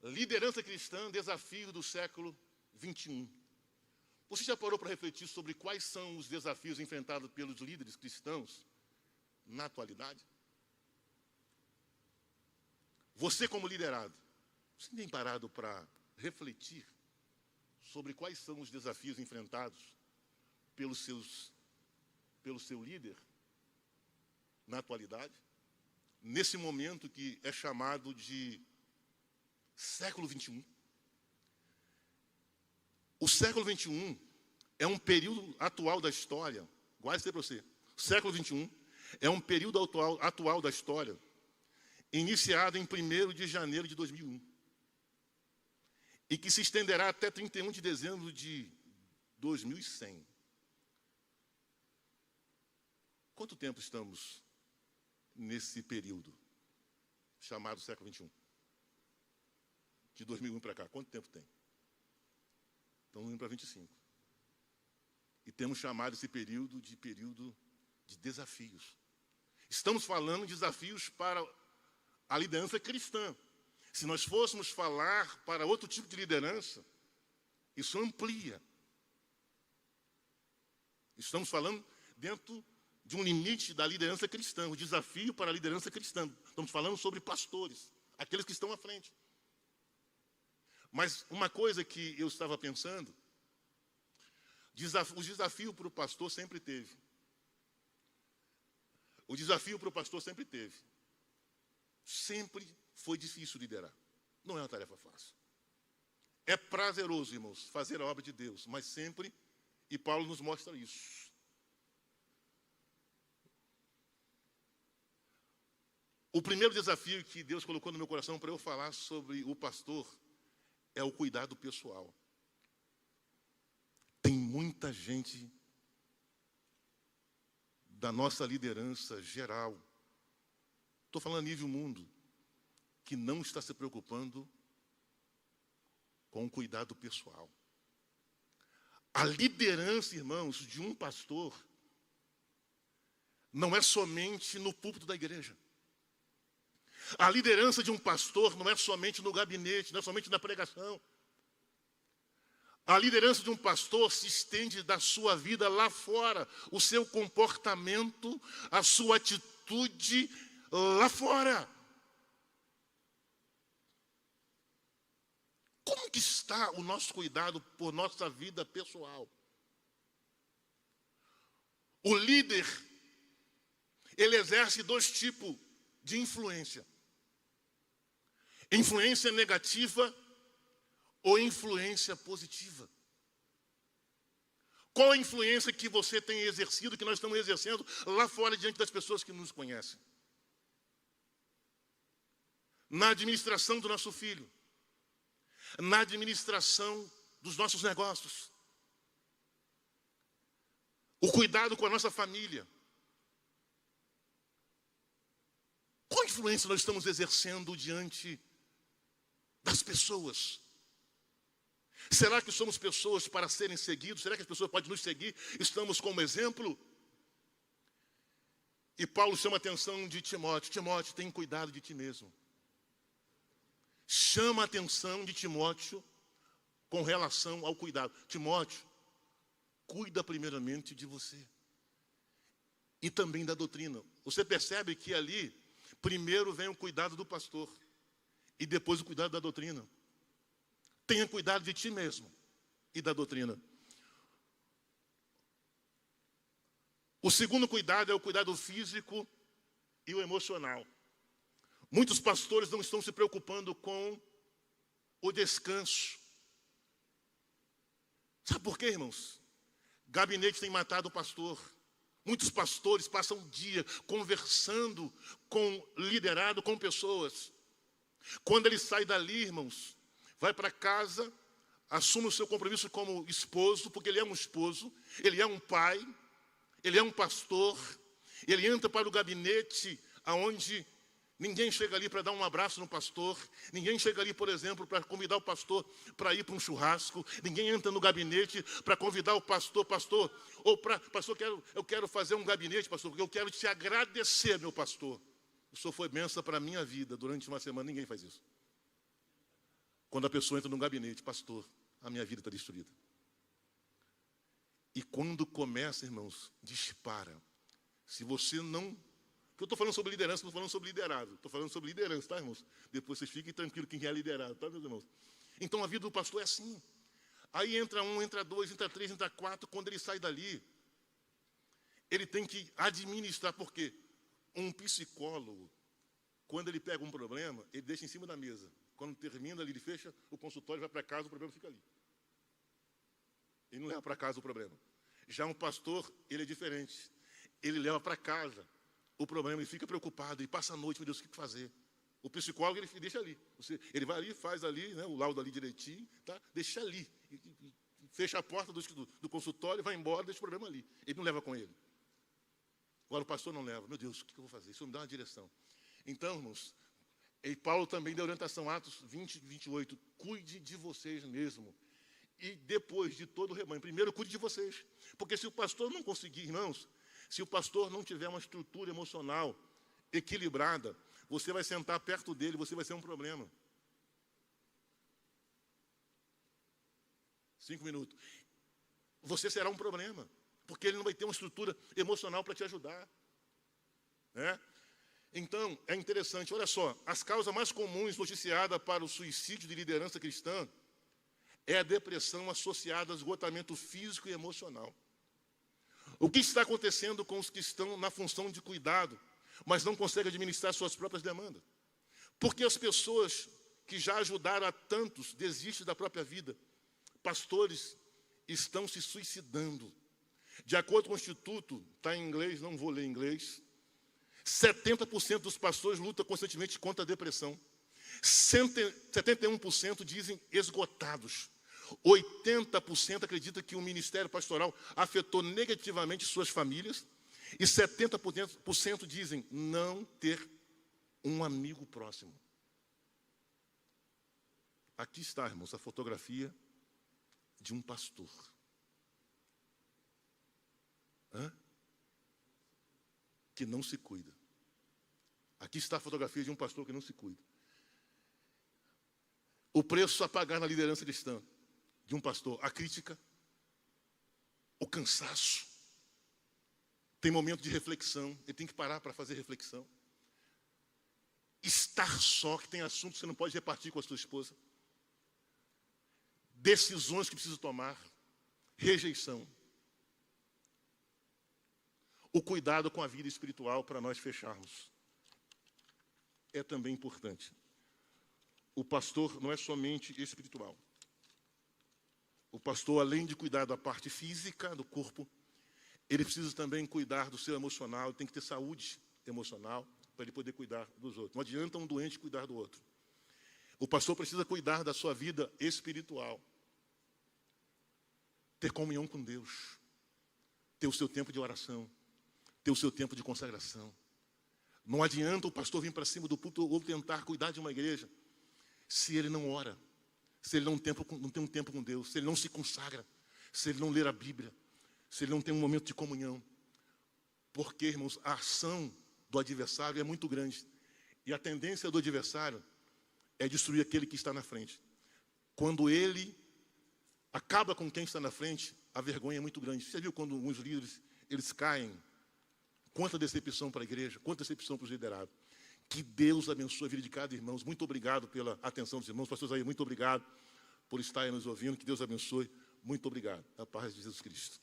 Liderança cristã, desafio do século XXI. Você já parou para refletir sobre quais são os desafios enfrentados pelos líderes cristãos na atualidade? Você, como liderado, você tem parado para refletir sobre quais são os desafios enfrentados pelo seu líder na atualidade? Nesse momento que é chamado de século XXI. O século XXI é um período atual da história, guarde isso para você. O século XXI é um período atual da história, iniciado em 1º de janeiro de 2001, e que se estenderá até 31 de dezembro de 2100. Quanto tempo estamos nesse período chamado século XXI? De 2001 para cá, quanto tempo tem? Estamos indo para 25. E temos chamado esse período de desafios. Estamos falando de desafios para a liderança cristã. Se nós fôssemos falar para outro tipo de liderança, isso amplia. Estamos falando dentro de um limite da liderança cristã, o desafio para a liderança cristã. Estamos falando sobre pastores, aqueles que estão à frente. Mas uma coisa que eu estava pensando, o desafio para o pastor sempre teve. O desafio para o pastor sempre teve. Sempre foi difícil liderar. Não é uma tarefa fácil. É prazeroso, irmãos, fazer a obra de Deus, mas sempre, e Paulo nos mostra isso. O primeiro desafio que Deus colocou no meu coração para eu falar sobre o pastor é o cuidado pessoal. Tem muita gente da nossa liderança geral, estou falando a nível mundo, que não está se preocupando com o cuidado pessoal. A liderança, irmãos, de um pastor não é somente no púlpito da igreja. A liderança de um pastor não é somente no gabinete, não é somente na pregação. A liderança de um pastor se estende da sua vida lá fora, o seu comportamento, a sua atitude lá fora. Como que está o nosso cuidado por nossa vida pessoal? O líder, ele exerce 2 tipos de influência. Influência negativa ou influência positiva. Qual a influência que você tem exercido, que nós estamos exercendo lá fora diante das pessoas que nos conhecem? Na administração do nosso filho. Na administração dos nossos negócios. O cuidado com a nossa família. Qual influência nós estamos exercendo diante das pessoas? Será que somos pessoas para serem seguidos? Será que as pessoas podem nos seguir? Estamos como exemplo? E Paulo chama a atenção de Timóteo. Timóteo, tem cuidado de ti mesmo. Chama a atenção de Timóteo com relação ao cuidado. Timóteo, cuida primeiramente de você. E também da doutrina. Você percebe que ali, primeiro vem o cuidado do pastor. E depois o cuidado da doutrina. Tenha cuidado de ti mesmo e da doutrina. O segundo cuidado é o cuidado físico e o emocional. Muitos pastores não estão se preocupando com o descanso. Sabe por quê, irmãos? Gabinete tem matado o pastor. Muitos pastores passam o dia conversando com liderado, com pessoas. Quando ele sai dali, irmãos, vai para casa, assume o seu compromisso como esposo, porque ele é um esposo, ele é um pai, ele é um pastor, ele entra para o gabinete onde ninguém chega ali para dar um abraço no pastor, ninguém chega ali, por exemplo, para convidar o pastor para ir para um churrasco, ninguém entra no gabinete para convidar o pastor, ou para, pastor, eu quero fazer um gabinete, pastor, porque eu quero te agradecer, meu pastor. O senhor foi bênção para a minha vida durante uma semana, ninguém faz isso. Quando a pessoa entra no gabinete, pastor, a minha vida está destruída. E quando começa, irmãos, dispara. Se você não... Eu estou falando sobre liderança, não estou falando sobre liderado. Estou falando sobre liderança, tá, irmãos? Depois vocês fiquem tranquilos quem é liderado, tá, meus irmãos? Então, a vida do pastor é assim. Aí entra um, entra dois, entra três, entra quatro. Quando ele sai dali, ele tem que administrar, porque um psicólogo, quando ele pega um problema, ele deixa em cima da mesa. Quando termina ali, ele fecha o consultório, vai para casa, o problema fica ali. Ele não leva para casa o problema. Já um pastor, ele é diferente. Ele leva para casa o problema e fica preocupado, e passa a noite, meu Deus, o que fazer? O psicólogo, ele deixa ali. Ele vai ali, faz ali, né, o laudo ali direitinho, tá? Deixa ali. E fecha a porta do consultório, vai embora, deixa o problema ali. Ele não leva com ele. Agora o pastor não leva. Meu Deus, o que eu vou fazer? Isso me dá uma direção. Então, irmãos, e Paulo também deu orientação, Atos 20, 28. Cuide de vocês mesmo. E depois de todo o rebanho. Primeiro, cuide de vocês. Porque se o pastor não conseguir, irmãos, se o pastor não tiver uma estrutura emocional equilibrada, você vai sentar perto dele, você vai ser um problema. 5 minutos. Você será um problema, porque ele não vai ter uma estrutura emocional para te ajudar. Né? Então, é interessante, olha só, as causas mais comuns noticiadas para o suicídio de liderança cristã é a depressão associada ao esgotamento físico e emocional. O que está acontecendo com os que estão na função de cuidado, mas não conseguem administrar suas próprias demandas? Porque as pessoas que já ajudaram a tantos desistem da própria vida. Pastores estão se suicidando. De acordo com o Instituto, está em inglês, não vou ler em inglês, 70% dos pastores lutam constantemente contra a depressão. 71% dizem esgotados. 80% acredita que o ministério pastoral afetou negativamente suas famílias. E 70% dizem não ter um amigo próximo. Aqui está, irmãos, a fotografia de um pastor. Que não se cuida. Aqui está a fotografia de um pastor que não se cuida. O preço a pagar na liderança cristã de um pastor, a crítica, o cansaço. Tem momento de reflexão, ele tem que parar para fazer reflexão. Estar só, que tem assuntos que você não pode repartir com a sua esposa. Decisões que precisa tomar. Rejeição. O cuidado com a vida espiritual, para nós fecharmos, é também importante. O pastor não é somente espiritual. O pastor, além de cuidar da parte física do corpo, ele precisa também cuidar do seu emocional, tem que ter saúde emocional para ele poder cuidar dos outros. Não adianta um doente cuidar do outro. O pastor precisa cuidar da sua vida espiritual. Ter comunhão com Deus. Ter o seu tempo de oração. Ter o seu tempo de consagração. Não adianta o pastor vir para cima do púlpito ou tentar cuidar de uma igreja se ele não ora, se ele não tem um tempo com Deus, se ele não se consagra, se ele não ler a Bíblia, se ele não tem um momento de comunhão. Porque, irmãos, a ação do adversário é muito grande. E a tendência do adversário é destruir aquele que está na frente. Quando ele acaba com quem está na frente, a vergonha é muito grande. Você viu quando alguns líderes, eles caem? Quanta decepção para a igreja, quanta decepção para os liderados. Que Deus abençoe a vida de cada irmão. Muito obrigado pela atenção dos irmãos. Pastor Isaías, muito obrigado por estarem nos ouvindo. Que Deus abençoe. Muito obrigado. A paz de Jesus Cristo.